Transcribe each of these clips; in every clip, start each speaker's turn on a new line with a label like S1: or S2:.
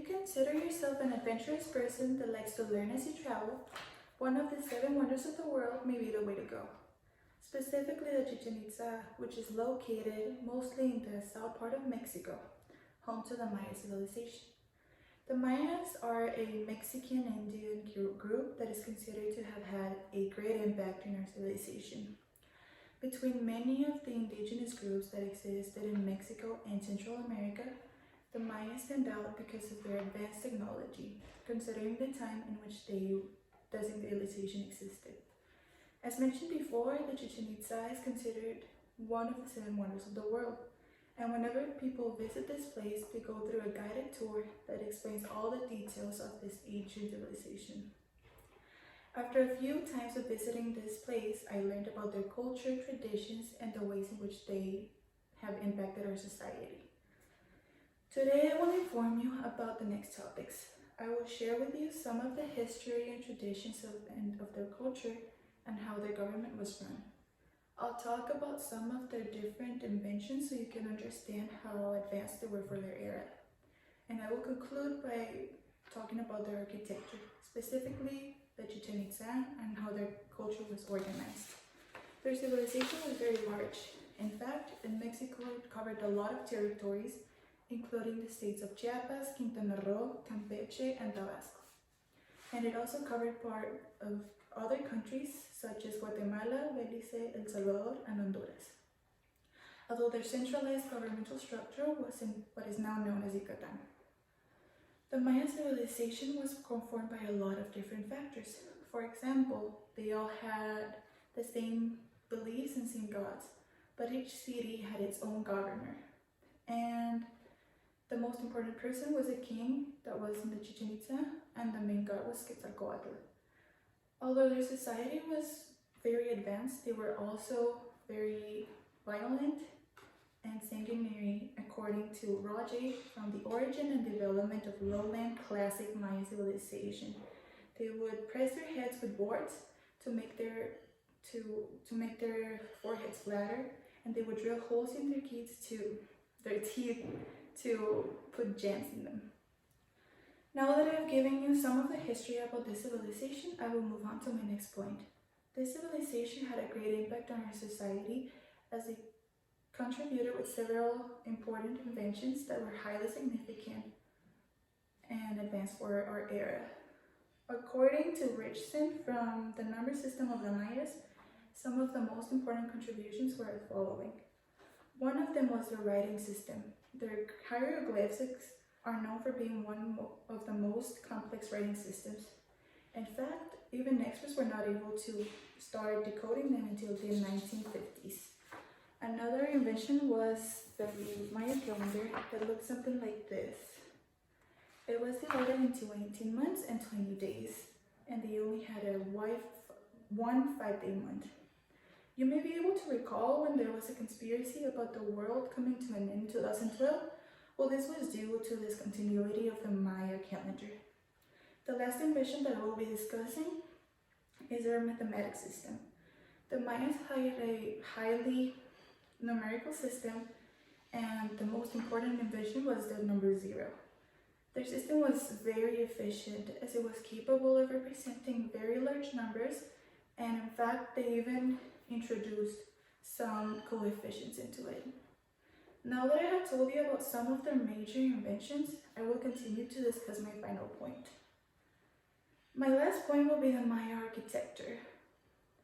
S1: consider yourself an adventurous person that likes to learn as you travel, one of the 7 wonders of the world may be the way to go. Specifically the Chichen Itza, which is located mostly in the south part of Mexico, home to the Maya civilization. The Mayas are a Mexican Indian group that is considered to have had a great impact in our civilization. Between many of the indigenous groups that existed in Mexico and Central America, the Mayas stand out because of their advanced technology, considering the time in which the civilization existed. As mentioned before, the Chichen Itza is considered one of the 7 wonders of the world, and whenever people visit this place, they go through a guided tour that explains all the details of this ancient civilization. After a few times of visiting this place, I learned about their culture, traditions, and the ways in which they have impacted our society. Today I will inform you about the next topics. I will share with you some of the history and traditions of their culture and how their government was run. I'll talk about some of their different inventions so you can understand how advanced they were for their era. And I will conclude by talking about their architecture, specifically the Chichen Itza and how their culture was organized. Their civilization was very large. In fact, in Mexico it covered a lot of territories, including the states of Chiapas, Quintana Roo, Campeche, and Tabasco. And it also covered part of other countries such as Guatemala, Belize, El Salvador, and Honduras. Although their centralized governmental structure was in what is now known as Yucatan. The Maya civilization was conformed by a lot of different factors. For example, they all had the same beliefs and same gods, but each city had its own governor. And the most important person was a king that was in the Chichen Itza, and the main god was Quetzalcoatl. Although their society was very advanced, they were also very violent and sanguinary, according to Roger, from the origin and development of lowland classic Mayan civilization. They would press their heads with boards to make their foreheads flatter, and they would drill holes in their teeth to put gems in them. Now that I have given you some of the history about this civilization, I will move on to my next point. This civilization had a great impact on our society as it contributed with several important inventions that were highly significant and advanced for our era. According to Richardson, from the number system of the Mayas, some of the most important contributions were the following. One of them was the writing system. Their hieroglyphics are known for being one of the most complex writing systems. In fact, even experts were not able to start decoding them until the 1950s. Another invention was the Maya calendar that looked something like this. It was divided into 18 months and 20 days, and they only had one 5-day month. You may be able to recall when there was a conspiracy about the world coming to an end in 2012. Well, this was due to this continuity of the Maya calendar. The last invention that we'll be discussing is their mathematics system. The Mayans had a highly numerical system, and the most important invention was the number 0. Their system was very efficient as it was capable of representing very large numbers, and in fact they even introduced some coefficients into it. Now that I have told you about some of their major inventions, I will continue to discuss my final point. My last point will be the Maya architecture.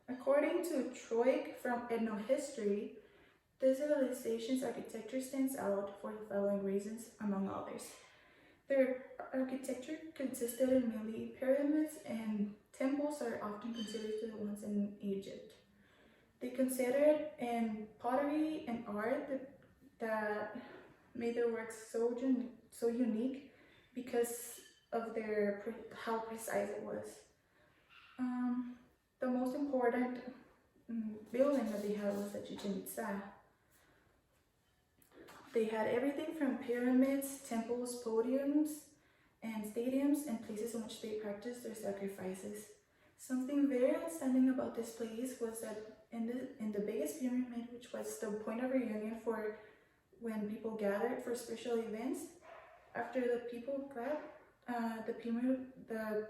S1: According to Troik from Ethnohistory, this civilization's architecture stands out for the following reasons, among others. Their architecture consisted in mainly pyramids, and temples are often considered to the ones in Egypt. They considered in pottery and art that made their work so unique because of how precise it was. The most important building that they had was the Chichen Itza. They had everything from pyramids, temples, podiums, and stadiums, and places in which they practiced their sacrifices. Something very outstanding about this place was that in the biggest pyramid, which was the point of reunion for when people gathered for special events, After the people clap, the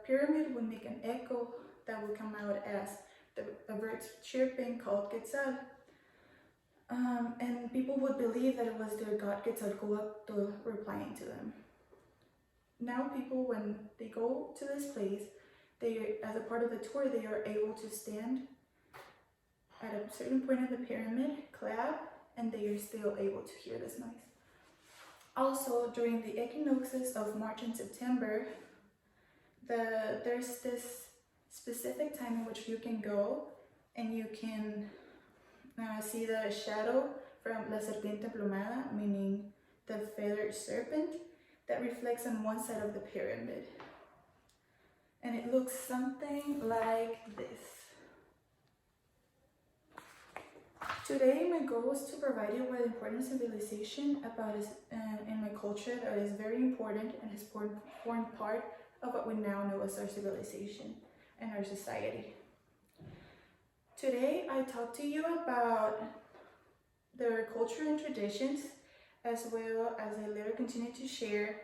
S1: pyramid would make an echo that would come out as the birds chirping called Quetzal. And people would believe that it was their god Quetzalcoatl replying to them. Now people, when they go to this place, as a part of the tour, they are able to stand at a certain point of the pyramid, clap, and they are still able to hear this noise. Also, during the equinoxes of March and September, there's this specific time in which you can go and you can see the shadow from La Serpiente Emplumada, meaning the feathered serpent, that reflects on one side of the pyramid. And it looks something like this. Today, my goal is to provide you with important civilization in my culture that is very important and has formed part of what we now know as our civilization and our society. Today, I talk to you about their culture and traditions, as well as I later continue to share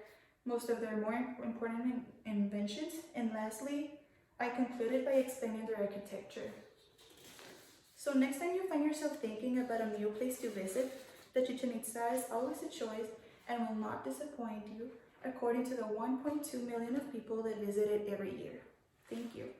S1: most of their more important inventions. And lastly, I concluded by explaining their architecture. So next time you find yourself thinking about a new place to visit, the Chichen Itza is always a choice and will not disappoint you, according to the 1.2 million of people that visit it every year. Thank you.